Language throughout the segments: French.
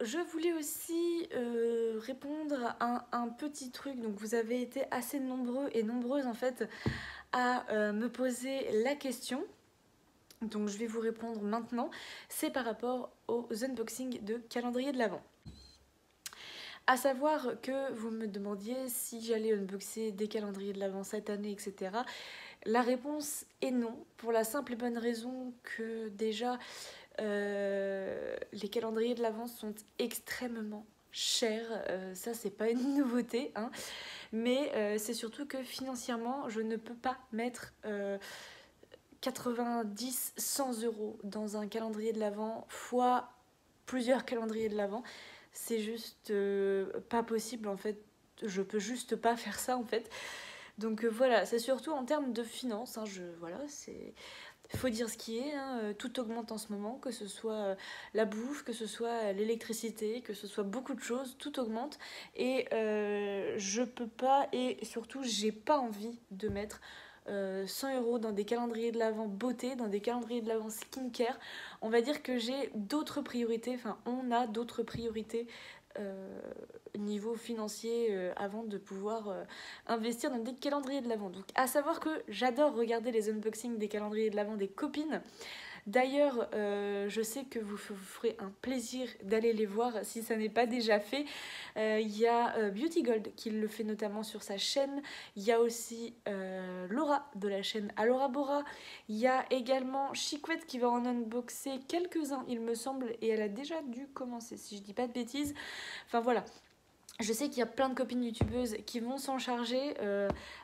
je voulais aussi répondre à un petit truc. Donc vous avez été assez nombreux et nombreuses en fait à me poser la question. Donc je vais vous répondre maintenant. C'est par rapport aux unboxings de calendrier de l'Avent. À savoir que vous me demandiez si j'allais unboxer des calendriers de l'Avent cette année, etc. La réponse est non, pour la simple et bonne raison que déjà les calendriers de l'Avent sont extrêmement chers. Ça c'est pas une nouveauté, hein. Mais c'est surtout que financièrement je ne peux pas mettre 90, 100 euros dans un calendrier de l'Avent fois plusieurs calendriers de l'Avent. C'est juste pas possible en fait. Je peux juste pas faire ça en fait. Donc voilà, c'est surtout en termes de finances. Hein, voilà, c'est... Faut dire ce qui est, hein, tout augmente en ce moment, que ce soit la bouffe, que ce soit l'électricité, que ce soit beaucoup de choses, tout augmente. Et je peux pas, et surtout j'ai pas envie de mettre 100 euros dans des calendriers de l'Avent beauté, dans des calendriers de l'Avent skincare. On va dire que j'ai d'autres priorités, enfin on a d'autres priorités niveau financier avant de pouvoir investir dans des calendriers de l'Avent. Donc à savoir que j'adore regarder les unboxings des calendriers de l'Avent des copines. D'ailleurs, je sais que vous ferez un plaisir d'aller les voir si ça n'est pas déjà fait. Il y a Beauty Gold qui le fait notamment sur sa chaîne. Il y a aussi Laura de la chaîne Alora Bora. Il y a également Chicouette qui va en unboxer quelques-uns, il me semble, et elle a déjà dû commencer, si je dis pas de bêtises. Enfin voilà. Je sais qu'il y a plein de copines youtubeuses qui vont s'en charger.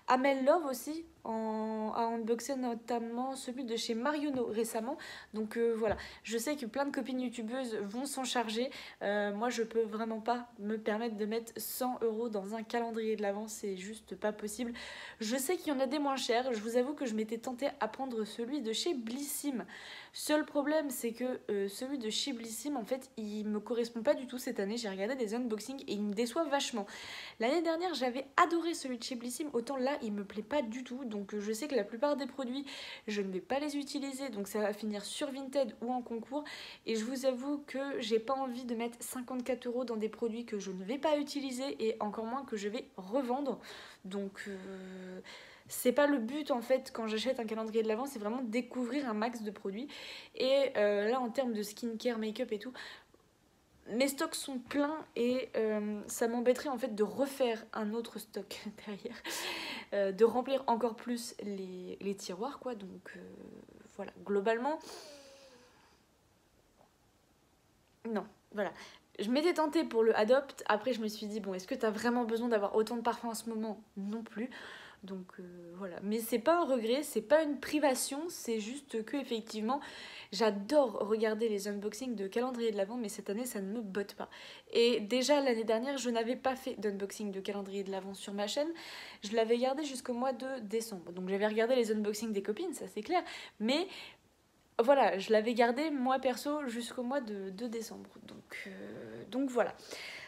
Amel Love aussi a unboxé notamment celui de chez Mariono récemment. Donc voilà, je sais que plein de copines youtubeuses vont s'en charger. Moi je peux vraiment pas me permettre de mettre 100 euros dans un calendrier de l'Avent, c'est juste pas possible. Je sais qu'il y en a des moins chers. Je vous avoue que je m'étais tentée à prendre celui de chez Blissim. Seul problème, c'est que celui de chez Blissim, en fait, il me correspond pas du tout cette année. J'ai regardé des unboxings et il me déçoit vachement. L'année dernière, j'avais adoré celui de chez Blissim. Autant là, il me plaît pas du tout. Donc je sais que la plupart des produits, je ne vais pas les utiliser. Donc ça va finir sur Vinted ou en concours. Et je vous avoue que j'ai pas envie de mettre 54 euros dans des produits que je ne vais pas utiliser et encore moins que je vais revendre. Donc c'est pas le but en fait quand j'achète un calendrier de l'Avent, c'est vraiment découvrir un max de produits. Et là en termes de skincare, make-up et tout, mes stocks sont pleins et ça m'embêterait en fait de refaire un autre stock derrière, de remplir encore plus les tiroirs quoi. Donc voilà, globalement, non, voilà. Je m'étais tentée pour le Adopt, après je me suis dit bon, est-ce que t'as vraiment besoin d'avoir autant de parfums en ce moment? Non plus. Donc voilà, mais c'est pas un regret, c'est pas une privation, c'est juste que effectivement j'adore regarder les unboxings de calendrier de l'Avent, mais cette année ça ne me botte pas. Et déjà l'année dernière je n'avais pas fait d'unboxing de calendrier de l'Avent sur ma chaîne, je l'avais gardé jusqu'au mois de décembre. Donc j'avais regardé les unboxings des copines, ça c'est clair, mais voilà, je l'avais gardé moi perso jusqu'au mois de décembre. Donc voilà.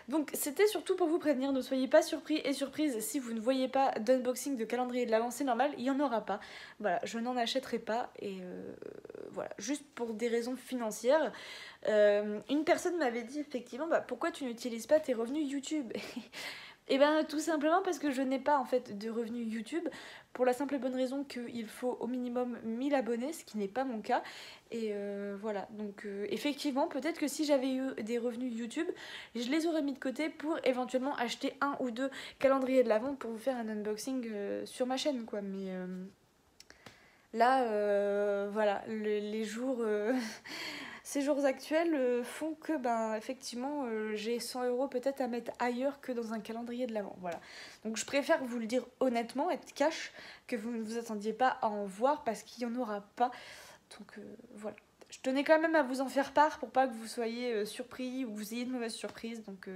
Donc c'était surtout pour vous prévenir, ne soyez pas surpris et surprises si vous ne voyez pas d'unboxing de calendrier de l'Avent, c'est normal, il n'y en aura pas. Voilà, je n'en achèterai pas et voilà, juste pour des raisons financières. Une personne m'avait dit effectivement, bah, pourquoi tu n'utilises pas tes revenus YouTube? Et bien tout simplement parce que je n'ai pas en fait de revenus YouTube, pour la simple et bonne raison qu'il faut au minimum 1000 abonnés, ce qui n'est pas mon cas. Et voilà, donc effectivement peut-être que si j'avais eu des revenus YouTube, je les aurais mis de côté pour éventuellement acheter un ou deux calendriers de l'Avent pour vous faire un unboxing sur ma chaîne quoi. Mais là voilà, les jours... Ces jours actuels font que ben, effectivement j'ai 100 euros peut-être à mettre ailleurs que dans un calendrier de l'Avent. Voilà. Donc je préfère vous le dire honnêtement, être cash, que vous ne vous attendiez pas à en voir parce qu'il n'y en aura pas. Donc voilà. Je tenais quand même à vous en faire part pour pas que vous soyez surpris ou que vous ayez de mauvaises surprises. Donc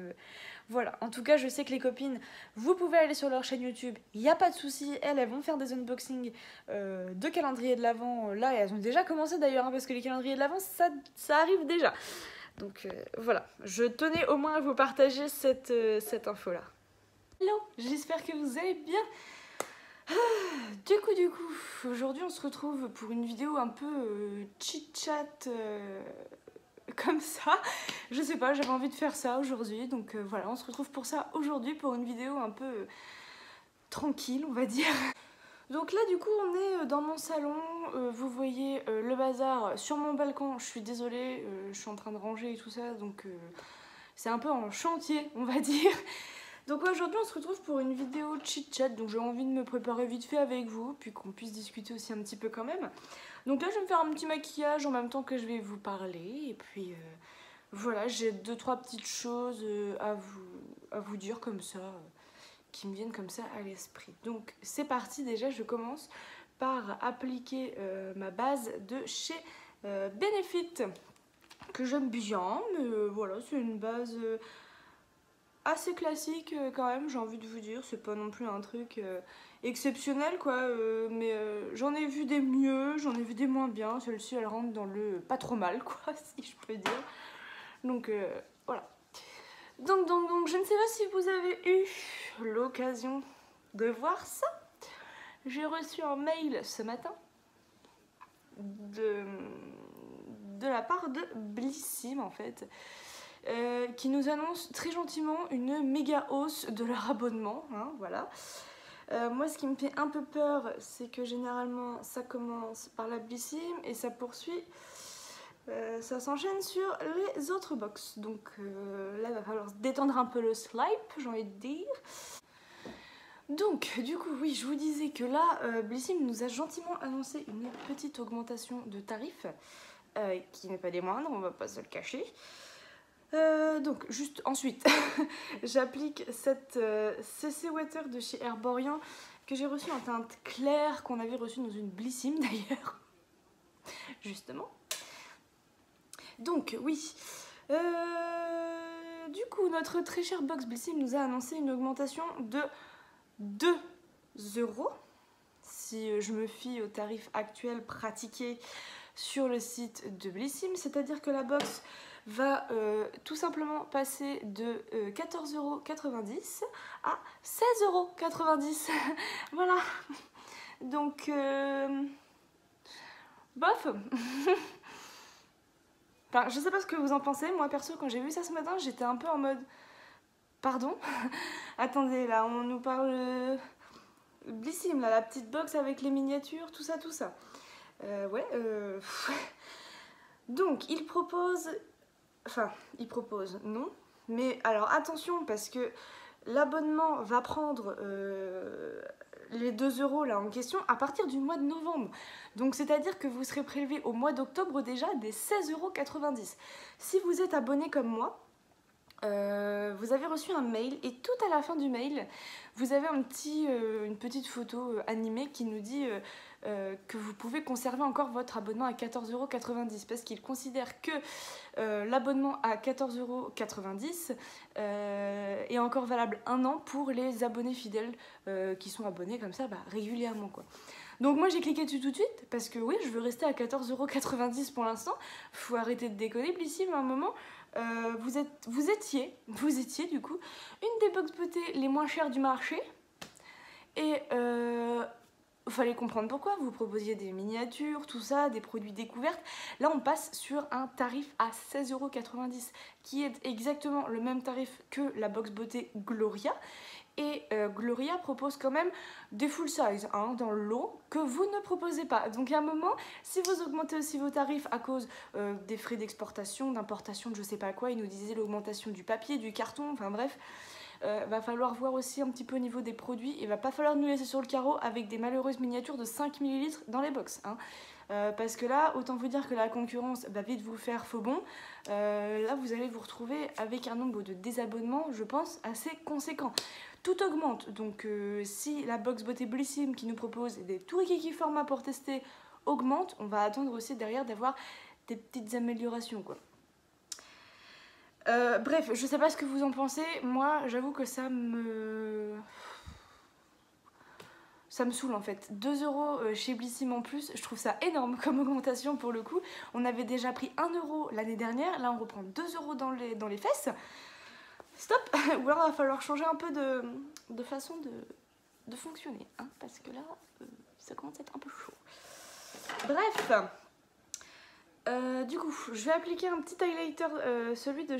voilà. En tout cas, je sais que les copines, vous pouvez aller sur leur chaîne YouTube. Il n'y a pas de souci. Elles vont faire des unboxings de calendriers de l'Avent. Là, et elles ont déjà commencé d'ailleurs, hein, parce que les calendriers de l'Avent, ça arrive déjà. Donc voilà. Je tenais au moins à vous partager cette info-là. Hello, j'espère que vous allez bien. Du coup, aujourd'hui on se retrouve pour une vidéo un peu chit-chat comme ça. Je sais pas, j'avais envie de faire ça aujourd'hui, donc voilà, on se retrouve pour ça aujourd'hui, pour une vidéo un peu tranquille, on va dire. Donc là du coup on est dans mon salon, vous voyez le bazar sur mon balcon, je suis désolée, je suis en train de ranger et tout ça, donc c'est un peu en chantier on va dire. Donc aujourd'hui on se retrouve pour une vidéo chit-chat, donc j'ai envie de me préparer vite fait avec vous, puis qu'on puisse discuter aussi un petit peu quand même. Donc là je vais me faire un petit maquillage en même temps que je vais vous parler, et puis voilà, j'ai 2-3 petites choses à vous dire comme ça, qui me viennent comme ça à l'esprit. Donc c'est parti, déjà je commence par appliquer ma base de chez Benefit, que j'aime bien, mais voilà, c'est une base assez classique quand même, j'ai envie de vous dire, c'est pas non plus un truc exceptionnel quoi, mais j'en ai vu des mieux, j'en ai vu des moins bien, celle-ci elle rentre dans le pas trop mal quoi, si je peux dire. Donc voilà. Donc, je ne sais pas si vous avez eu l'occasion de voir ça. J'ai reçu un mail ce matin de la part de Blissim en fait, qui nous annonce très gentiment une méga hausse de leur abonnement, hein, voilà. Moi ce qui me fait un peu peur, c'est que généralement ça commence par la Blissim et ça poursuit, ça s'enchaîne sur les autres box. Donc là il va falloir détendre un peu le slip, j'ai envie de dire. Donc du coup oui, je vous disais que là Blissim nous a gentiment annoncé une petite augmentation de tarifs, qui n'est pas des moindres, on va pas se le cacher. Donc juste ensuite j'applique cette CC Water de chez Herborian que j'ai reçu en teinte claire, qu'on avait reçu dans une Blissim d'ailleurs justement. Donc oui, du coup notre très cher box Blissim nous a annoncé une augmentation de 2 € si je me fie au tarif actuel pratiqué sur le site de Blissim, c'est-à-dire que la box va tout simplement passer de 14,90 € à 16,90 €. Voilà. Donc, bof. Enfin, je sais pas ce que vous en pensez. Moi, perso, quand j'ai vu ça ce matin, j'étais un peu en mode... Pardon. Attendez, là, on nous parle... Blissim, là, la petite box avec les miniatures, tout ça, tout ça. Ouais, donc, il propose... Enfin, il propose, non. Mais alors, attention, parce que l'abonnement va prendre les 2 € là en question à partir du mois de novembre. Donc, c'est-à-dire que vous serez prélevé au mois d'octobre déjà des 16,90 €. Si vous êtes abonné comme moi, vous avez reçu un mail et tout à la fin du mail, vous avez une petite photo animée qui nous dit que vous pouvez conserver encore votre abonnement à 14,90 € parce qu'il considère que l'abonnement à 14,90 € est encore valable 1 an pour les abonnés fidèles qui sont abonnés comme ça régulièrement quoi. Donc moi j'ai cliqué dessus tout de suite parce que oui, je veux rester à 14,90 € pour l'instant. Faut arrêter de déconner, Blissim, à un moment. Vous étiez du coup une des box beauté les moins chères du marché et fallait comprendre pourquoi. Vous proposiez des miniatures, tout ça, des produits découvertes. Là on passe sur un tarif à 16,90 € qui est exactement le même tarif que la box beauté Gloria. Et Gloria propose quand même des full size hein, dans le lot que vous ne proposez pas. Donc il y a un moment, si vous augmentez aussi vos tarifs à cause des frais d'exportation, d'importation, de je sais pas quoi, ils nous disaient l'augmentation du papier, du carton, enfin bref, va falloir voir aussi un petit peu au niveau des produits. Il va pas falloir nous laisser sur le carreau avec des malheureuses miniatures de 5 ml dans les box. Hein. Parce que là, autant vous dire que la concurrence va vite vous faire faux bon. Là, vous allez vous retrouver avec un nombre de désabonnements, je pense, assez conséquent. Tout augmente, donc si la box beauté Blissim qui nous propose des tout rikiki formats pour tester augmente, on va attendre aussi derrière d'avoir des petites améliorations quoi. Bref, je sais pas ce que vous en pensez, moi j'avoue que ça me saoule en fait. 2 € chez Blissim en plus, je trouve ça énorme comme augmentation pour le coup. On avait déjà pris 1 € l'année dernière, là on reprend 2 € dans les fesses. Stop. Ou alors il va falloir changer un peu de façon de fonctionner, hein, parce que là, ça commence à être un peu chaud. Bref, du coup, je vais appliquer un petit highlighter, celui de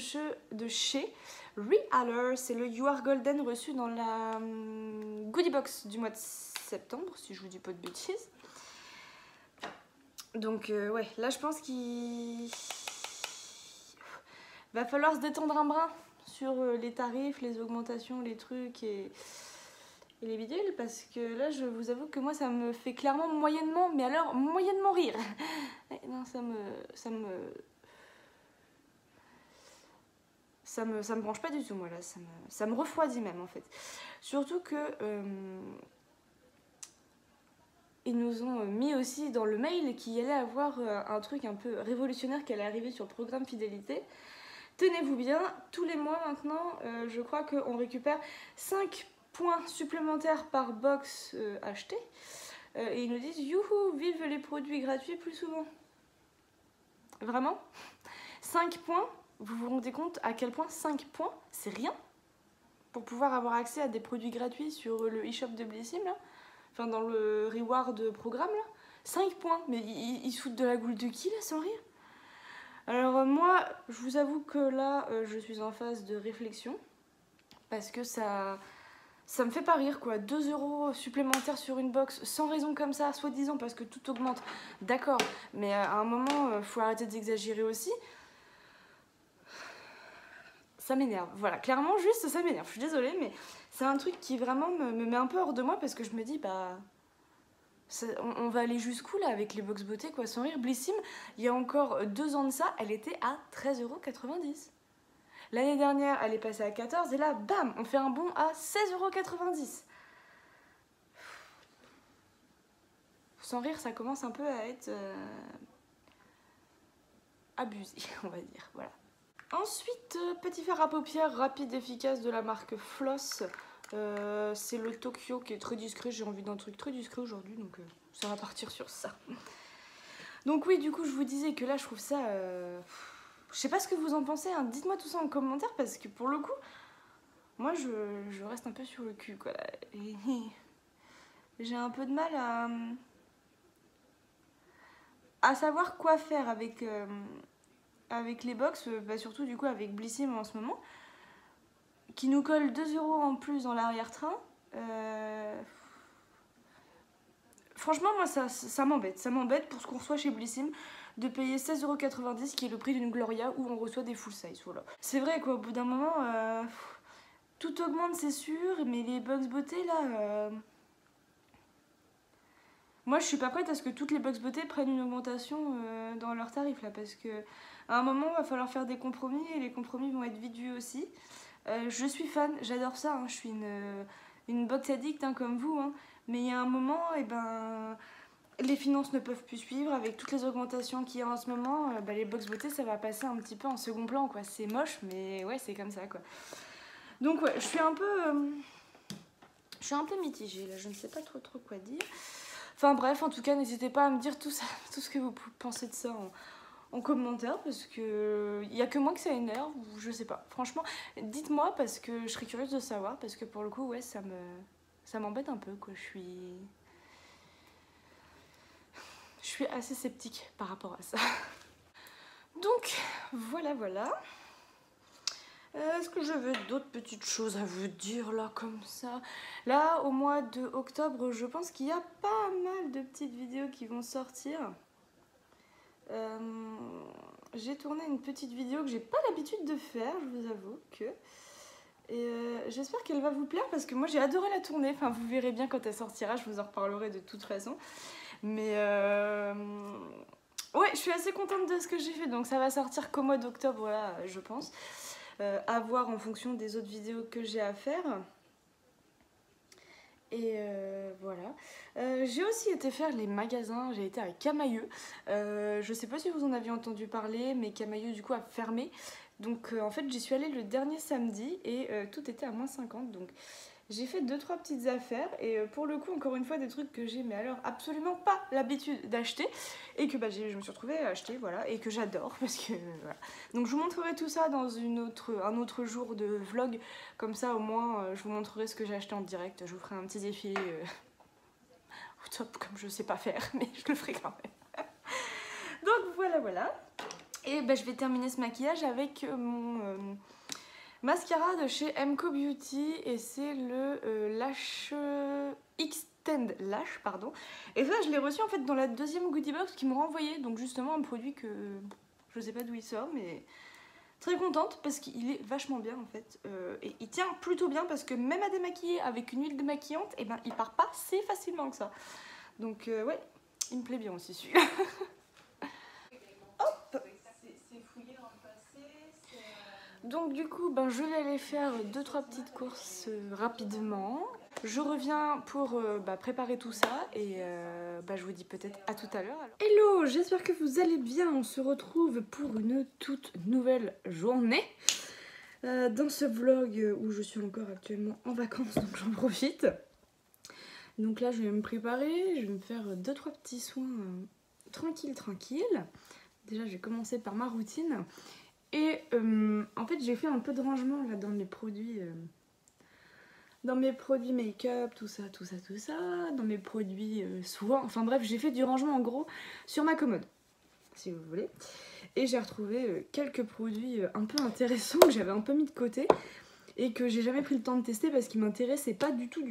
chez Realer. C'est le You Are Golden reçu dans la goodie box du mois de septembre, si je vous dis pas de bêtises. Donc ouais, là je pense qu'il va falloir se détendre un brin sur les tarifs, les augmentations, les trucs et les bidules, parce que là je vous avoue que moi ça me fait clairement moyennement, mais alors moyennement rire. Non, ça me branche pas du tout, moi là, ça me refroidit même en fait. Surtout que ils nous ont mis aussi dans le mail qu'il y allait avoir un truc un peu révolutionnaire qui allait arriver sur le programme fidélité. Tenez-vous bien, tous les mois maintenant, je crois qu'on récupère 5 points supplémentaires par box achetée. Et ils nous disent youhou, vive les produits gratuits plus souvent. Vraiment 5 points, vous vous rendez compte à quel point 5 points, c'est rien pour pouvoir avoir accès à des produits gratuits sur le e-shop de Blissim, là. Enfin, dans le reward programme, là. 5 points, mais ils se foutent de la goule de qui, là, sans rire? Alors moi, je vous avoue que là, je suis en phase de réflexion, parce que ça me fait pas rire, quoi. 2 € supplémentaires sur une box, sans raison comme ça, soi-disant parce que tout augmente. D'accord, mais à un moment, faut arrêter d'exagérer aussi. Ça m'énerve, voilà, clairement, juste ça m'énerve. Je suis désolée, mais c'est un truc qui vraiment me met un peu hors de moi, parce que je me dis, bah... on va aller jusqu'où là avec les box beauté, quoi, sans rire. Blissim, il y a encore 2 ans de ça, elle était à 13,90 €. L'année dernière, elle est passée à 14 et là, bam, on fait un bond à 16,90 €. Sans rire, ça commence un peu à être abusé, on va dire, voilà. Ensuite, petit fard à paupières rapide, efficace de la marque Floss. C'est le Tokyo qui est très discret, j'ai envie d'un truc très discret aujourd'hui, donc ça va partir sur ça. Donc oui, du coup, je vous disais que là, je trouve ça... Je sais pas ce que vous en pensez, hein. Dites-moi tout ça en commentaire, parce que pour le coup, moi, je reste un peu sur le cul, quoi. Et j'ai un peu de mal à savoir quoi faire avec les box, bah surtout du coup avec Blissim en ce moment, qui nous colle 2 € en plus dans l'arrière-train. Franchement, moi, ça m'embête pour ce qu'on reçoit chez Blissim, de payer 16,90 €, qui est le prix d'une Gloria où on reçoit des full size. Voilà. C'est vrai qu'au bout d'un moment, tout augmente, c'est sûr, mais les box beauté, là... Moi, je suis pas prête à ce que toutes les box beauté prennent une augmentation dans leurs tarifs, là, parce que à un moment, il va falloir faire des compromis, et les compromis vont être vite vus aussi. Je suis fan, j'adore ça, hein, je suis une box addict, hein, comme vous, hein, mais il y a un moment, et ben, les finances ne peuvent plus suivre, avec toutes les augmentations qu'il y a en ce moment, bah, les box beauté, ça va passer un petit peu en second plan, quoi. C'est moche, mais ouais, c'est comme ça, quoi. Donc ouais, je suis un peu mitigée, là, je ne sais pas trop quoi dire. Enfin bref, en tout cas, n'hésitez pas à me dire tout ça, tout ce que vous pensez de ça en commentaire, parce que il y a que moi que ça énerve, ou je sais pas. Franchement, dites-moi, parce que je serais curieuse de savoir, parce que pour le coup, ouais, ça m'embête un peu, quoi. Je suis assez sceptique par rapport à ça. Donc, voilà. Est-ce que j'avais d'autres petites choses à vous dire là comme ça? Là, au mois de octobre, je pense qu'il y a pas mal de petites vidéos qui vont sortir. J'ai tourné une petite vidéo que j'ai pas l'habitude de faire, je vous avoue que... Et j'espère qu'elle va vous plaire, parce que moi j'ai adoré la tourner. Enfin, vous verrez bien quand elle sortira, je vous en reparlerai de toute façon. Mais ouais, je suis assez contente de ce que j'ai fait, donc ça va sortir qu'au mois d'octobre, là, je pense. À voir en fonction des autres vidéos que j'ai à faire. Et voilà. J'ai aussi été faire les magasins, j'ai été à Camaïeu. Je sais pas si vous en aviez entendu parler, mais Camaïeu du coup a fermé. Donc en fait j'y suis allée le dernier samedi et tout était à -50. Donc j'ai fait 2-3 petites affaires et pour le coup encore une fois des trucs que j'ai mais alors absolument pas l'habitude d'acheter et que bah, je me suis retrouvée à acheter, voilà, et que j'adore parce que voilà. Donc je vous montrerai tout ça dans un autre jour de vlog, comme ça au moins je vous montrerai ce que j'ai acheté en direct, je vous ferai un petit défilé au top comme je sais pas faire mais je le ferai quand même. Donc voilà. Et bah, je vais terminer ce maquillage avec mon mascara de chez MCO Beauty et c'est le Lash Extend Lash, pardon. Et ça, je l'ai reçu en fait dans la deuxième goodie box qu'ils m'ont renvoyé, donc justement un produit que je sais pas d'où il sort, mais très contente parce qu'il est vachement bien en fait. Et il tient plutôt bien parce que même à démaquiller avec une huile démaquillante, et ben il part pas si facilement que ça. Donc ouais, il me plaît bien aussi celui-là. Hop. Donc du coup, ben, je vais aller faire 2-3 petites courses rapidement. Je reviens pour préparer tout ça et je vous dis peut-être à tout à l'heure. Hello, j'espère que vous allez bien. On se retrouve pour une toute nouvelle journée. Dans ce vlog où je suis encore actuellement en vacances, donc j'en profite. Donc là, je vais me préparer, je vais me faire 2-3 petits soins tranquille. Déjà, je vais commencer par ma routine. Et en fait, j'ai fait un peu de rangement là dans mes produits make-up, tout ça, dans mes produits soins. Enfin bref, j'ai fait du rangement en gros sur ma commode, si vous voulez. Et j'ai retrouvé quelques produits un peu intéressants que j'avais un peu mis de côté et que j'ai jamais pris le temps de tester parce qu'ils m'intéressaient pas du tout.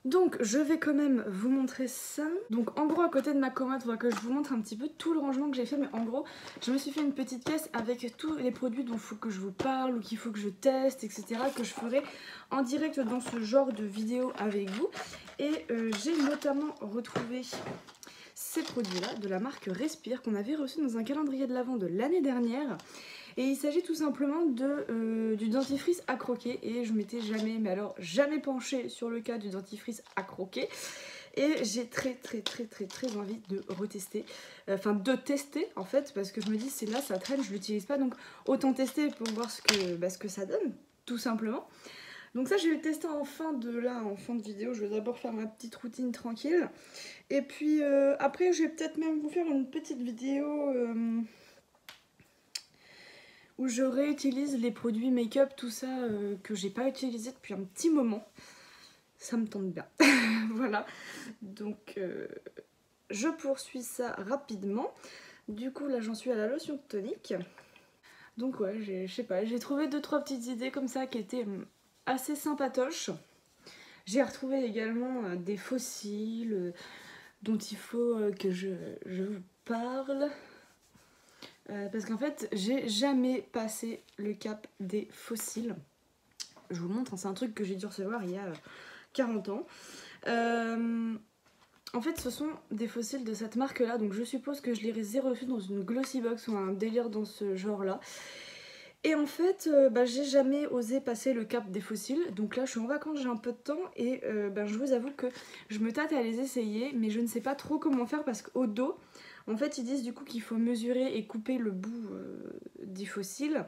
Donc je vais quand même vous montrer ça. Donc en gros à côté de ma commode, il faudra que je vous montre un petit peu tout le rangement que j'ai fait. Mais en gros je me suis fait une petite pièce avec tous les produits dont il faut que je vous parle ou qu'il faut que je teste, etc. Que je ferai en direct dans ce genre de vidéo avec vous. Et j'ai notamment retrouvé ces produits là de la marque Respire qu'on avait reçu dans un calendrier de l'Avent de l'année dernière. Et il s'agit tout simplement du dentifrice à croquer. Et je m'étais jamais penchée sur le cas du dentifrice à croquer. Et j'ai très envie de retester. Enfin de tester en fait. Parce que je me dis c'est là, ça traîne, je l'utilise pas. Donc autant tester pour voir ce que ça donne. Tout simplement. Donc ça je vais le tester en fin de vidéo. Je vais d'abord faire ma petite routine tranquille. Et puis après je vais peut-être même vous faire une petite vidéo... où je réutilise les produits make-up, tout ça, que j'ai pas utilisé depuis un petit moment. Ça me tente bien. Voilà. Donc, je poursuis ça rapidement. Du coup, là, j'en suis à la lotion tonique. Donc, ouais, je sais pas, j'ai trouvé 2-3 petites idées comme ça qui étaient assez sympatoches. J'ai retrouvé également des fossiles dont il faut que je vous parle. Parce qu'en fait, j'ai jamais passé le cap des fossiles. Je vous montre, hein, c'est un truc que j'ai dû recevoir il y a 40 ans. En fait, ce sont des fossiles de cette marque-là, donc je suppose que je les ai reçus dans une glossy box ou un délire dans ce genre-là. Et en fait, j'ai jamais osé passer le cap des fossiles. Donc là, je suis en vacances, j'ai un peu de temps et je vous avoue que je me tâte à les essayer, mais je ne sais pas trop comment faire parce qu'au dos, en fait, ils disent du coup qu'il faut mesurer et couper le bout du fossile.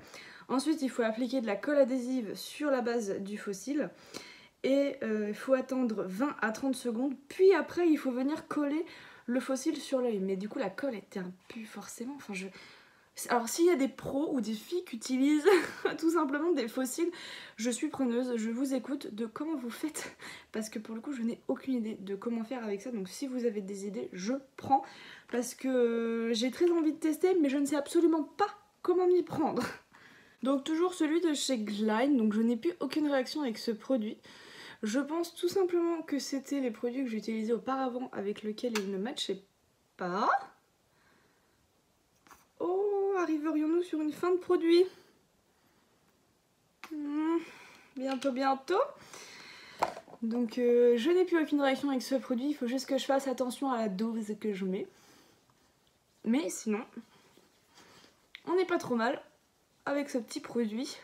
Ensuite, il faut appliquer de la colle adhésive sur la base du fossile. Et il faut attendre 20 à 30 secondes. Puis après, il faut venir coller le fossile sur l'œil. Mais du coup, la colle était un peu forcément... Alors, s'il y a des pros ou des filles qui utilisent tout simplement des fossiles, je suis preneuse, je vous écoute de comment vous faites. Parce que pour le coup, je n'ai aucune idée de comment faire avec ça. Donc si vous avez des idées, je prends. Parce que j'ai très envie de tester, mais je ne sais absolument pas comment m'y prendre. Donc toujours celui de chez Glide, donc je n'ai plus aucune réaction avec ce produit. Je pense tout simplement que c'était les produits que j'utilisais auparavant avec lesquels il ne matchait pas. Oh, arriverions-nous sur une fin de produit? Bientôt. Donc je n'ai plus aucune réaction avec ce produit, il faut juste que je fasse attention à la dose que je mets. Mais sinon, on n'est pas trop mal avec ce petit produit.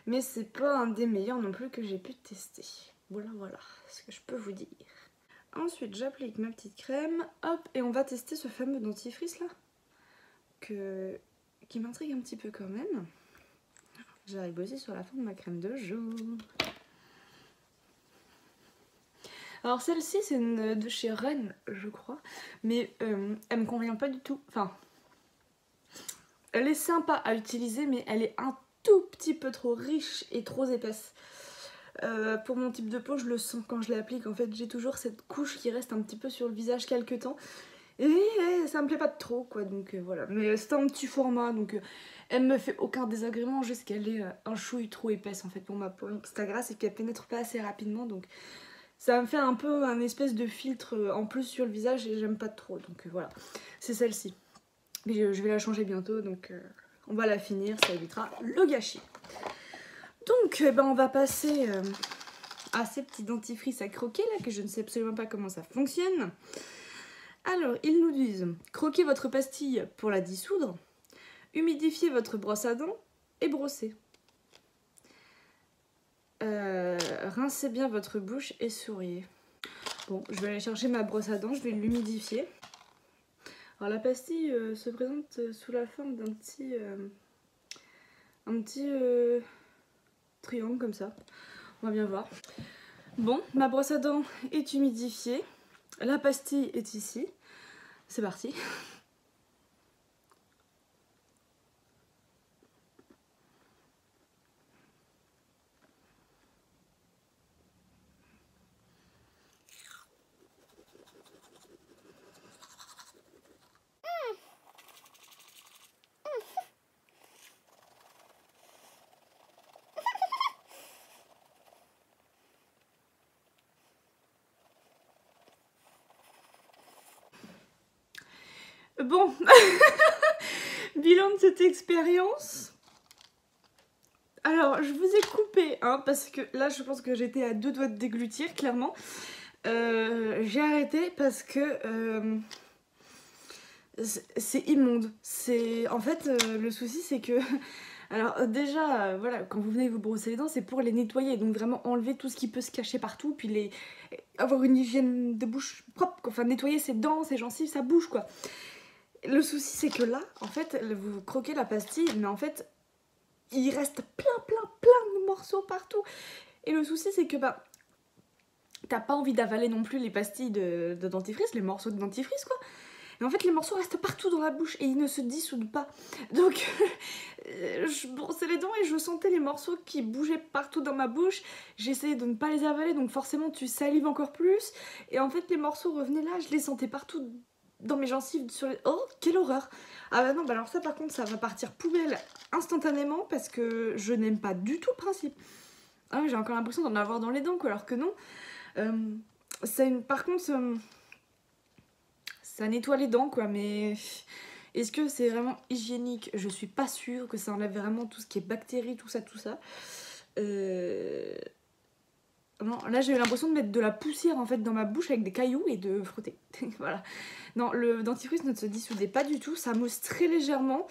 Mais c'est pas un des meilleurs non plus que j'ai pu tester. Voilà ce que je peux vous dire. Ensuite, j'applique ma petite crème, hop, et on va tester ce fameux dentifrice là. Qui m'intrigue un petit peu quand même. J'arrive aussi sur la fin de ma crème de jour. Alors celle-ci c'est de chez Ren je crois, mais elle me convient pas du tout. Enfin, elle est sympa à utiliser mais elle est un tout petit peu trop riche et trop épaisse. Pour mon type de peau je le sens quand je l'applique. En fait j'ai toujours cette couche qui reste un petit peu sur le visage quelques temps. Et ça me plaît pas trop quoi, donc voilà. Mais c'est un petit format, donc elle me fait aucun désagrément, juste qu'elle est un chouille trop épaisse en fait pour ma peau. Donc ce qui est grave, c'est qu'elle pénètre pas assez rapidement, donc ça me fait un peu un espèce de filtre en plus sur le visage et j'aime pas trop, donc voilà. C'est celle-ci. Mais je vais la changer bientôt, donc on va la finir, ça évitera le gâchis. Donc ben, on va passer à ces petits dentifrices à croquer là, que je ne sais absolument pas comment ça fonctionne. Alors, ils nous disent, croquez votre pastille pour la dissoudre, humidifiez votre brosse à dents et brossez. Rincez bien votre bouche et souriez. Bon, je vais aller chercher ma brosse à dents, je vais l'humidifier. Alors la pastille se présente sous la forme d'un petit, triangle comme ça. On va bien voir. Bon, ma brosse à dents est humidifiée. La pastille est ici. C'est parti. Bon, bilan de cette expérience. Alors, je vous ai coupé, hein, parce que là, je pense que j'étais à 2 doigts de déglutir, clairement. J'ai arrêté parce que c'est immonde. En fait, le souci, c'est que... Alors déjà, voilà, quand vous venez vous brosser les dents, c'est pour les nettoyer. Donc vraiment enlever tout ce qui peut se cacher partout, puis avoir une hygiène de bouche propre. Enfin, nettoyer ses dents, ses gencives, sa bouche, quoi. Le souci, c'est que là, en fait, vous croquez la pastille, mais en fait, il reste plein de morceaux partout. Et le souci, c'est que bah, t'as pas envie d'avaler non plus les pastilles de dentifrice, les morceaux de dentifrice, quoi. Et en fait, les morceaux restent partout dans la bouche et ils ne se dissoudent pas. Donc, je brossais les dents et je sentais les morceaux qui bougeaient partout dans ma bouche. J'essayais de ne pas les avaler, donc forcément, tu salives encore plus. Et en fait, les morceaux revenaient là, je les sentais partout dans mes gencives. Oh, quelle horreur! Ah bah non, bah alors ça, par contre, ça va partir poubelle instantanément parce que je n'aime pas du tout le principe. Ah, j'ai encore l'impression d'en avoir dans les dents, quoi, alors que non. Par contre... ça nettoie les dents quoi, mais est-ce que c'est vraiment hygiénique? Je suis pas sûre que ça enlève vraiment tout ce qui est bactéries, tout ça. Non, là j'ai eu l'impression de mettre de la poussière en fait dans ma bouche avec des cailloux et de frotter. Voilà. Non, le dentifrice ne se dissoudait pas du tout, ça mousse très légèrement.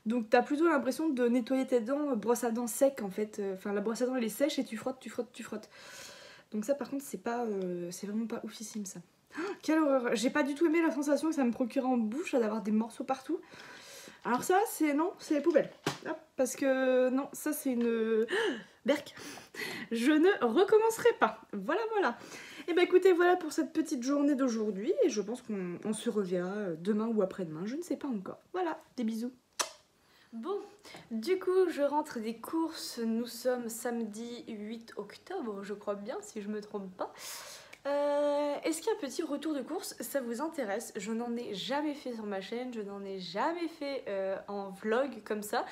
Donc t'as plutôt l'impression de nettoyer tes dents, brosse à dents sec en fait. Enfin la brosse à dents elle est sèche et tu frottes. Donc ça par contre c'est vraiment pas oufissime ça. Quelle horreur! J'ai pas du tout aimé la sensation que ça me procurait en bouche d'avoir des morceaux partout. Alors ça, c'est les poubelles. Hop, parce que non, ça c'est une... Berk! Je ne recommencerai pas. Voilà. Et bah écoutez, voilà pour cette petite journée d'aujourd'hui. Et je pense qu'on se reverra demain ou après-demain. Je ne sais pas encore. Voilà, des bisous. Bon, du coup, je rentre des courses. Nous sommes samedi 8 octobre, je crois bien, si je me trompe pas. Est-ce qu'un petit retour de course, ça vous intéresse? Je n'en ai jamais fait sur ma chaîne, je n'en ai jamais fait en vlog comme ça.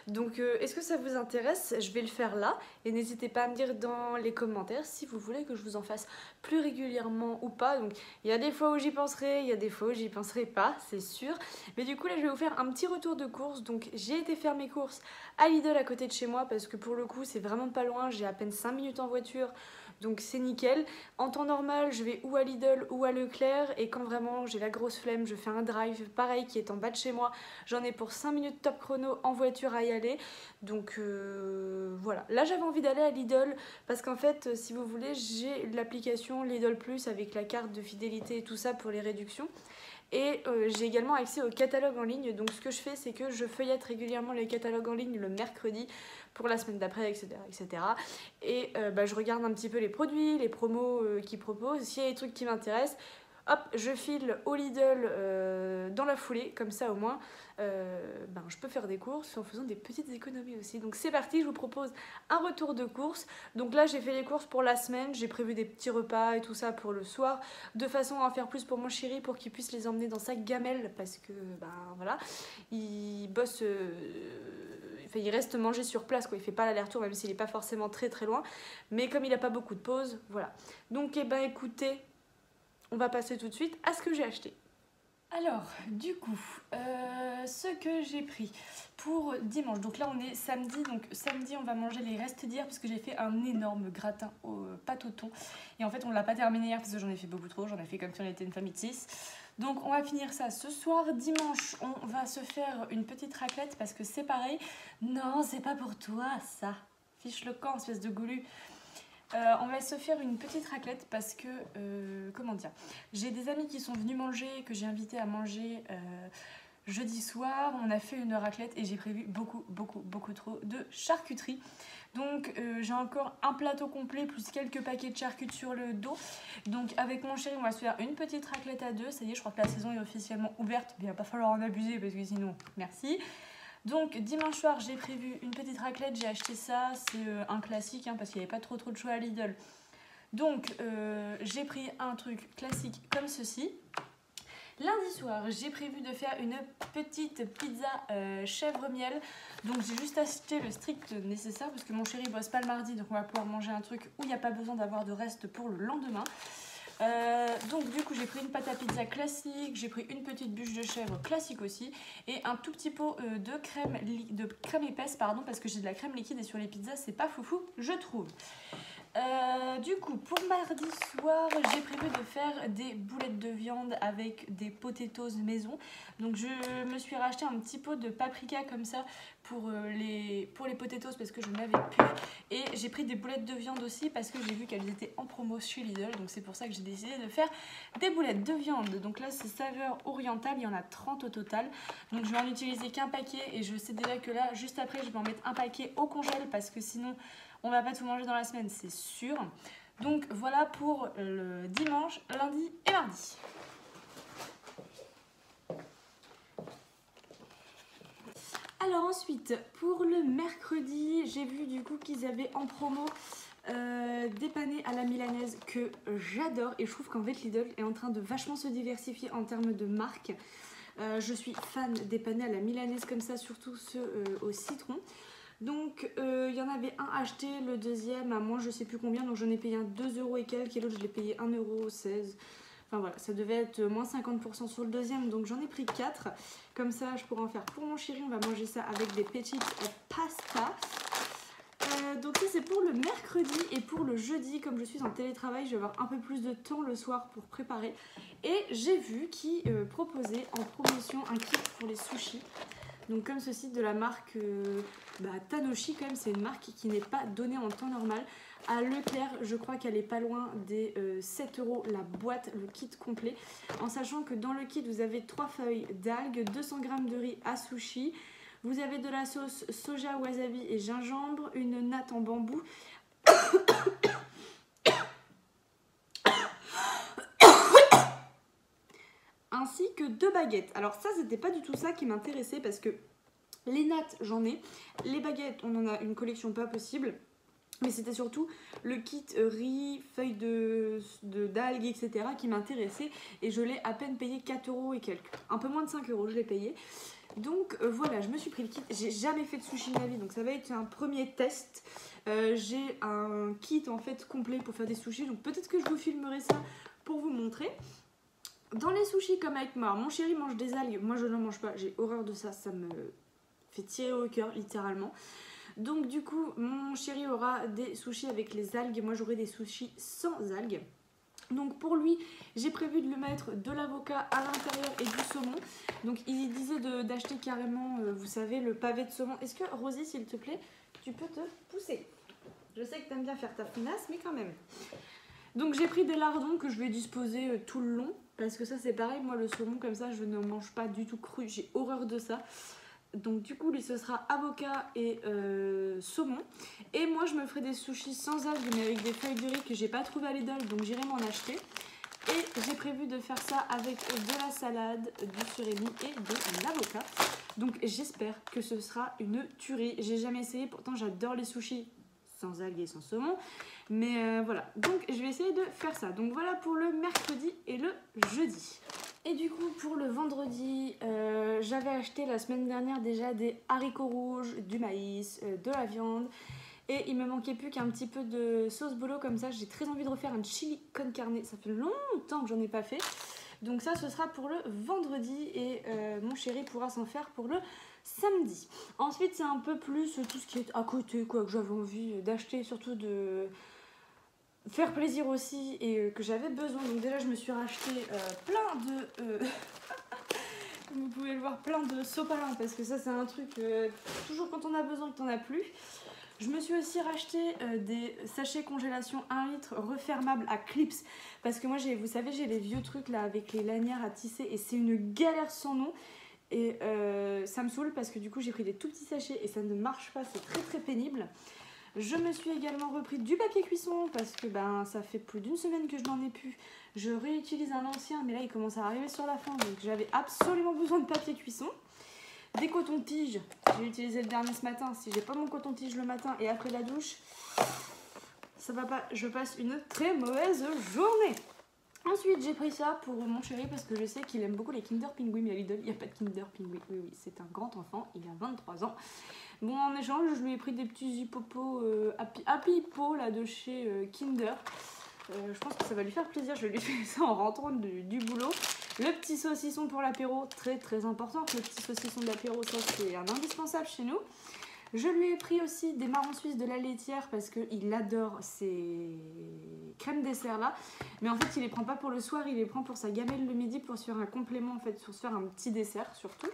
Donc est-ce que ça vous intéresse? Je vais le faire là. Et n'hésitez pas à me dire dans les commentaires si vous voulez que je vous en fasse plus régulièrement ou pas. Donc il y a des fois où j'y penserai, il y a des fois où j'y penserai pas, c'est sûr. Mais du coup là je vais vous faire un petit retour de course. Donc j'ai été faire mes courses à Lidl à côté de chez moi parce que pour le coup c'est vraiment pas loin. J'ai à peine 5 minutes en voiture. Donc c'est nickel. En temps normal, je vais ou à Lidl ou à Leclerc. Et quand vraiment j'ai la grosse flemme, je fais un drive pareil qui est en bas de chez moi. J'en ai pour 5 minutes top chrono en voiture à y aller. Donc voilà. Là j'avais envie d'aller à Lidl parce qu'en fait, si vous voulez, j'ai l'application Lidl Plus avec la carte de fidélité et tout ça pour les réductions. Et j'ai également accès au catalogue en ligne. Donc ce que je fais, c'est que je feuillette régulièrement les catalogues en ligne le mercredi pour la semaine d'après, etc. Et je regarde un petit peu les produits, les promos qu'ils proposent. S'il y a des trucs qui m'intéressent, hop, je file au Lidl dans la foulée, comme ça au moins je peux faire des courses en faisant des petites économies aussi. Donc c'est parti, je vous propose un retour de courses. Donc là j'ai fait les courses pour la semaine, j'ai prévu des petits repas et tout ça pour le soir, de façon à en faire plus pour mon chéri pour qu'il puisse les emmener dans sa gamelle parce que voilà, il bosse, il reste manger sur place quoi, il fait pas l'aller-retour même s'il est pas forcément très très loin, mais comme il a pas beaucoup de pauses, voilà. Donc écoutez, on va passer tout de suite à ce que j'ai acheté. Alors, du coup, ce que j'ai pris pour dimanche, donc là on est samedi, donc samedi on va manger les restes d'hier parce que j'ai fait un énorme gratin aux pâtes au thon. Et en fait on l'a pas terminé hier parce que j'en ai fait beaucoup trop, j'en ai fait comme si on était une famille de 6. Donc on va finir ça ce soir. Dimanche on va se faire une petite raclette parce que c'est pareil. Non, c'est pas pour toi ça, fiche le camp espèce de goulu. On va se faire une petite raclette parce que, comment dire, j'ai des amis qui sont venus manger, que j'ai invité à manger jeudi soir. On a fait une raclette et j'ai prévu beaucoup trop de charcuterie. Donc j'ai encore un plateau complet plus quelques paquets de charcuterie sur le dos. Donc avec mon chéri on va se faire une petite raclette à deux. Ça y est, je crois que la saison est officiellement ouverte, mais il va pas falloir en abuser parce que sinon, merci. Donc dimanche soir j'ai prévu une petite raclette, j'ai acheté ça, c'est un classique parce qu'il n'y avait pas trop de choix à Lidl. Donc j'ai pris un truc classique comme ceci. Lundi soir j'ai prévu de faire une petite pizza chèvre-miel. Donc j'ai juste acheté le strict nécessaire parce que mon chéri bosse pas le mardi, donc on va pouvoir manger un truc où il n'y a pas besoin d'avoir de reste pour le lendemain. Donc du coup j'ai pris une pâte à pizza classique, j'ai pris une petite bûche de chèvre classique aussi et un tout petit pot de crème épaisse parce que j'ai de la crème liquide et sur les pizzas c'est pas foufou je trouve. Du coup pour mardi soir j'ai prévu de faire des boulettes de viande avec des potatoes maison. Donc je me suis racheté un petit pot de paprika comme ça pour les potatoes parce que je n'avais plus. Et j'ai pris des boulettes de viande aussi parce que j'ai vu qu'elles étaient en promo chez Lidl. Donc c'est pour ça que j'ai décidé de faire des boulettes de viande. Donc là c'est saveur orientale, il y en a 30 au total. Donc je vais en utiliser qu'un paquet et je sais déjà que là juste après je vais en mettre un paquet au congèle parce que sinon on va pas tout manger dans la semaine, c'est sûr. Donc voilà pour le dimanche, lundi et mardi. Alors ensuite, pour le mercredi, j'ai vu du coup qu'ils avaient en promo des panés à la milanaise que j'adore. Et je trouve qu'en fait Lidl est en train de vachement se diversifier en termes de marque. Je suis fan des panés à la milanaise comme ça, surtout ceux au citron. Donc il y en avait un acheté, le deuxième à moins je sais plus combien, donc j'en ai payé un 2€ et quelques, et l'autre je l'ai payé 1,16€. Enfin voilà, ça devait être moins 50% sur le deuxième, donc j'en ai pris 4. Comme ça je pourrais en faire pour mon chéri, on va manger ça avec des petites pasta. Donc ça c'est pour le mercredi. Et pour le jeudi, comme je suis en télétravail, je vais avoir un peu plus de temps le soir pour préparer. Et j'ai vu qu'ils proposaient en promotion un kit pour les sushis. Donc comme ceci de la marque Tanoshi, quand même c'est une marque qui n'est pas donnée en temps normal. À Leclerc, je crois qu'elle est pas loin des 7€ la boîte, le kit complet. En sachant que dans le kit, vous avez 3 feuilles d'algues, 200 g de riz à sushi. Vous avez de la sauce soja, wasabi et gingembre, une natte en bambou. Ainsi que 2 baguettes. Alors ça, c'était pas du tout ça qui m'intéressait parce que les nattes, j'en ai. Les baguettes, on en a une collection pas possible. Mais c'était surtout le kit riz, feuilles d'algues, etc. qui m'intéressait. Et je l'ai à peine payé 4€ et quelques. Un peu moins de 5€ je l'ai payé. Donc voilà, je me suis pris le kit. J'ai jamais fait de sushi de ma vie, donc ça va être un premier test. J'ai un kit en fait complet pour faire des sushis. Donc peut-être que je vous filmerai ça pour vous montrer. Dans les sushis comme avec moi, mon chéri mange des algues. Moi je n'en mange pas, j'ai horreur de ça. Ça me fait tirer au cœur littéralement. Donc du coup mon chéri aura des sushis avec les algues et moi j'aurai des sushis sans algues. Donc pour lui j'ai prévu de lui mettre de l'avocat à l'intérieur et du saumon. Donc il disait d'acheter carrément vous savez le pavé de saumon. Est-ce que Rosie s'il te plaît tu peux te pousser? Je sais que tu aimes bien faire ta finasse mais quand même. Donc j'ai pris des lardons que je vais disposer tout le long. Parce que ça c'est pareil, moi le saumon comme ça je ne mange pas du tout cru, j'ai horreur de ça. Donc du coup lui ce sera avocat et saumon. Et moi je me ferai des sushis sans algues mais avec des feuilles de riz que j'ai pas trouvé à Lidl, donc j'irai m'en acheter. Et j'ai prévu de faire ça avec de la salade, du surimi et de l'avocat. Donc j'espère que ce sera une tuerie. J'ai jamais essayé, pourtant j'adore les sushis sans algues et sans saumon. Mais voilà, donc je vais essayer de faire ça. Donc voilà pour le mercredi et le jeudi. Et du coup pour le vendredi, j'avais acheté la semaine dernière déjà des haricots rouges, du maïs, de la viande. Et il me manquait plus qu'un petit peu de sauce bolo comme ça. J'ai très envie de refaire un chili con carne. Ça fait longtemps que j'en ai pas fait. Donc ça, ce sera pour le vendredi et mon chéri pourra s'en faire pour le samedi. Ensuite, c'est un peu plus tout ce qui est à côté, quoi, que j'avais envie d'acheter, surtout de faire plaisir aussi et que j'avais besoin. Donc déjà, je me suis racheté plein de... comme vous pouvez le voir, plein de sopalins parce que ça, c'est un truc, toujours quand on a besoin, que t'en as plus. Je me suis aussi racheté des sachets congélation 1 litre refermables à clips parce que moi, vous savez, j'ai les vieux trucs là avec les lanières à tisser et c'est une galère sans nom. Et ça me saoule parce que du coup, j'ai pris des tout petits sachets et ça ne marche pas, c'est très très pénible. Je me suis également repris du papier cuisson parce que ben, ça fait plus d'une semaine que je n'en ai plus. Je réutilise un ancien mais là, il commence à arriver sur la fin donc j'avais absolument besoin de papier cuisson. Des cotons-tiges, j'ai utilisé le dernier ce matin. Si j'ai pas mon coton-tige le matin et après la douche, ça va pas, je passe une très mauvaise journée. Ensuite, j'ai pris ça pour mon chéri parce que je sais qu'il aime beaucoup les Kinder Pinguis, mais à Lidl, il n'y a pas de Kinder Pinguis. Oui, oui, c'est un grand enfant, il a 23 ans. Bon, en échange, je lui ai pris des petits hippopos, Happy Hippo là, de chez Kinder. Je pense que ça va lui faire plaisir, je lui fais ça en rentrant du boulot. Le petit saucisson pour l'apéro, très très important. Le petit saucisson de l'apéro, ça c'est un indispensable chez nous. Je lui ai pris aussi des marrons suisses de la laitière parce qu'il adore ces crèmes dessert là. Mais en fait, il les prend pas pour le soir, il les prend pour sa gamelle le midi pour se faire un complément en fait, pour se faire un petit dessert surtout.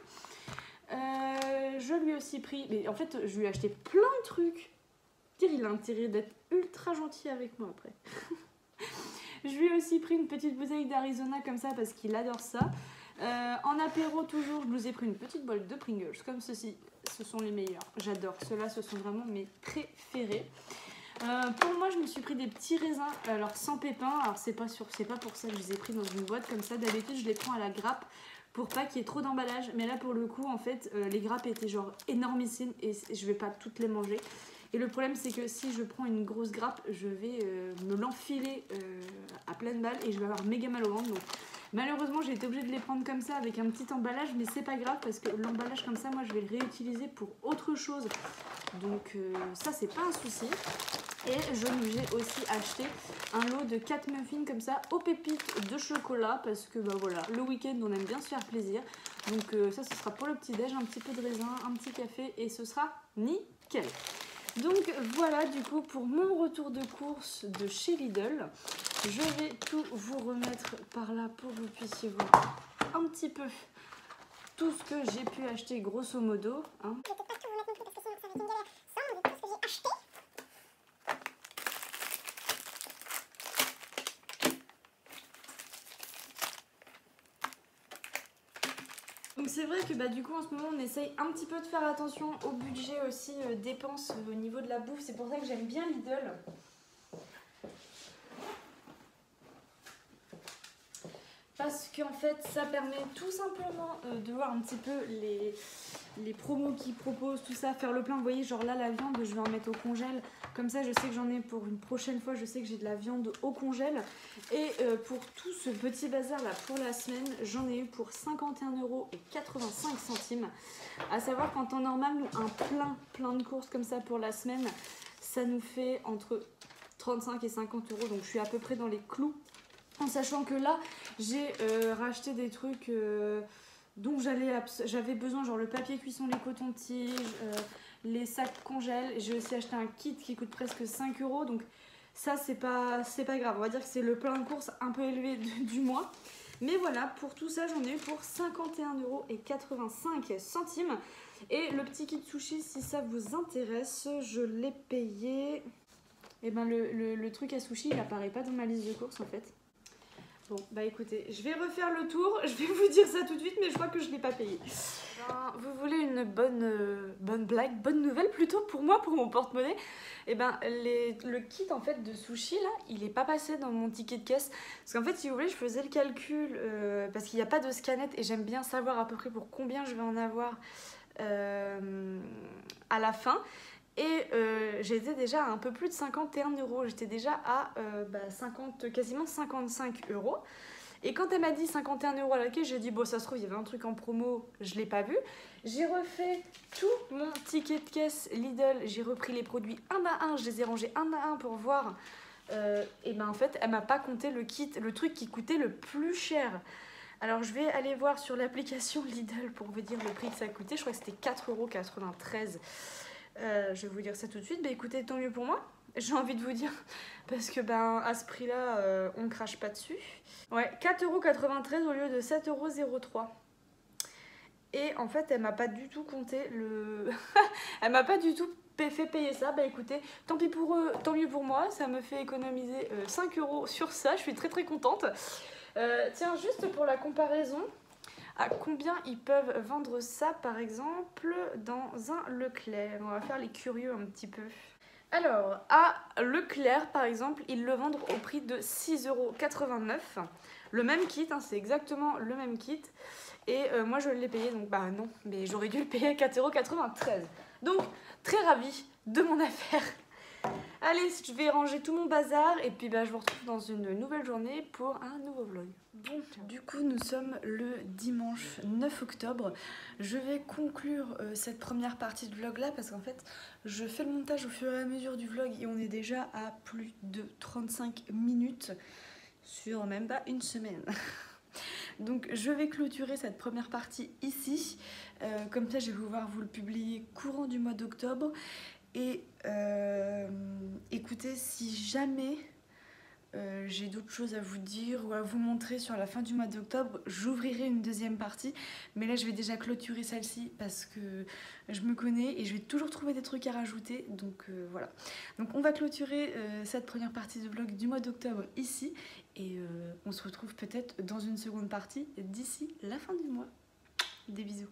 Je lui ai aussi pris, mais en fait, je lui ai acheté plein de trucs. Il a intérêt d'être ultra gentil avec moi après. Je lui ai aussi pris une petite bouteille d'Arizona comme ça parce qu'il adore ça. En apéro toujours, je vous ai pris une petite boîte de Pringles comme ceci. Ce sont les meilleurs, j'adore. Ceux-là, ce sont vraiment mes préférés. Pour moi, je me suis pris des petits raisins, alors sans pépins. Alors c'est pas pour ça que je les ai pris dans une boîte comme ça. D'habitude, je les prends à la grappe pour pas qu'il y ait trop d'emballage. Mais là, pour le coup, en fait, les grappes étaient genre énormissimes et je vais pas toutes les manger. Et le problème, c'est que si je prends une grosse grappe, je vais me l'enfiler à pleine balle et je vais avoir méga mal au ventre. Donc, malheureusement, j'ai été obligée de les prendre comme ça avec un petit emballage, mais c'est pas grave parce que l'emballage comme ça, moi, je vais le réutiliser pour autre chose. Donc, ça, c'est pas un souci. Et j'ai aussi acheté un lot de 4 muffins comme ça aux pépites de chocolat parce que bah voilà, le week-end on aime bien se faire plaisir. Donc ça ce sera pour le petit déj, un petit peu de raisin, un petit café et ce sera nickel. Donc voilà du coup pour mon retour de course de chez Lidl. Je vais tout vous remettre par là pour que vous puissiez voir un petit peu tout ce que j'ai pu acheter grosso modo. Hein. Je vais peut-être pas tout vous mettre non plus parce que sinon ça va être une galère sans tout ce que j'ai acheté. Donc c'est vrai que bah, du coup en ce moment on essaye un petit peu de faire attention au budget aussi, dépenses au niveau de la bouffe. C'est pour ça que j'aime bien Lidl. Parce qu'en fait ça permet tout simplement de voir un petit peu les promos qu'ils proposent, tout ça, faire le plein. Vous voyez genre là la viande je vais en mettre au congèle. Comme ça je sais que j'en ai pour une prochaine fois, je sais que j'ai de la viande au congèle. Et pour tout ce petit bazar là pour la semaine, j'en ai eu pour 51,85 €. À savoir qu'en temps normal, nous, un plein de courses comme ça pour la semaine, ça nous fait entre 35 et 50 €. Donc je suis à peu près dans les clous. En sachant que là, j'ai racheté des trucs dont j'avais besoin, genre le papier cuisson, les cotons-tiges, les sacs congèles. J'ai aussi acheté un kit qui coûte presque 5 €. Donc ça, c'est pas grave. On va dire que c'est le plein de courses un peu élevé du mois. Mais voilà, pour tout ça, j'en ai eu pour 51,85 €. Et le petit kit sushi, si ça vous intéresse, je l'ai payé... Et ben le truc à sushi, il apparaît pas dans ma liste de courses en fait. Bon, bah écoutez, je vais refaire le tour, je vais vous dire ça tout de suite, mais je crois que je ne l'ai pas payé. Ben, vous voulez une bonne blague, bonne nouvelle plutôt pour moi, pour mon porte-monnaie? Et ben, le kit en fait de sushi là, il est pas passé dans mon ticket de caisse. Parce qu'en fait, si vous voulez, je faisais le calcul, parce qu'il n'y a pas de scanette et j'aime bien savoir à peu près pour combien je vais en avoir à la fin. Et j'étais déjà à un peu plus de 51 euros. J'étais déjà à 50, quasiment 55 euros. Et quand elle m'a dit 51 euros à la caisse, j'ai dit bon, ça se trouve, il y avait un truc en promo, je ne l'ai pas vu. J'ai refait tout mon ticket de caisse Lidl. J'ai repris les produits un à un. Je les ai rangés un à un pour voir. Et ben en fait, elle m'a pas compté le kit, le truc qui coûtait le plus cher. Alors je vais aller voir sur l'application Lidl pour vous dire le prix que ça coûtait. Je crois que c'était 4,93 €. Je vais vous dire ça tout de suite. Bah écoutez, tant mieux pour moi. J'ai envie de vous dire, parce que ben à ce prix-là, on ne crache pas dessus. Ouais, 4,93 € au lieu de 7,03 €. Et en fait, elle m'a pas du tout compté le... elle m'a pas du tout fait payer ça. Bah écoutez, tant pis pour eux, tant mieux pour moi. Ça me fait économiser 5 € sur ça. Je suis très très contente. Tiens, juste pour la comparaison, à combien ils peuvent vendre ça par exemple dans un Leclerc? On va faire les curieux un petit peu. Alors, à Leclerc par exemple, ils le vendent au prix de 6,89 €. Le même kit, hein, c'est exactement le même kit. Et moi je l'ai payé, donc bah non, mais j'aurais dû le payer à 4,93 €. Donc, très ravie de mon affaire. Allez, je vais ranger tout mon bazar et puis bah, je vous retrouve dans une nouvelle journée pour un nouveau vlog. Bon, du coup nous sommes le dimanche 9 octobre. Je vais conclure cette première partie de vlog là parce qu'en fait je fais le montage au fur et à mesure du vlog et on est déjà à plus de 35 minutes sur même pas une semaine. Donc je vais clôturer cette première partie ici. Comme ça je vais pouvoir vous le publier courant du mois d'octobre. Et écoutez, si jamais j'ai d'autres choses à vous dire ou à vous montrer sur la fin du mois d'octobre, j'ouvrirai une deuxième partie. Mais là, je vais déjà clôturer celle-ci parce que je me connais et je vais toujours trouver des trucs à rajouter. Donc voilà. Donc on va clôturer cette première partie de vlog du mois d'octobre ici. Et on se retrouve peut-être dans une seconde partie d'ici la fin du mois. Des bisous.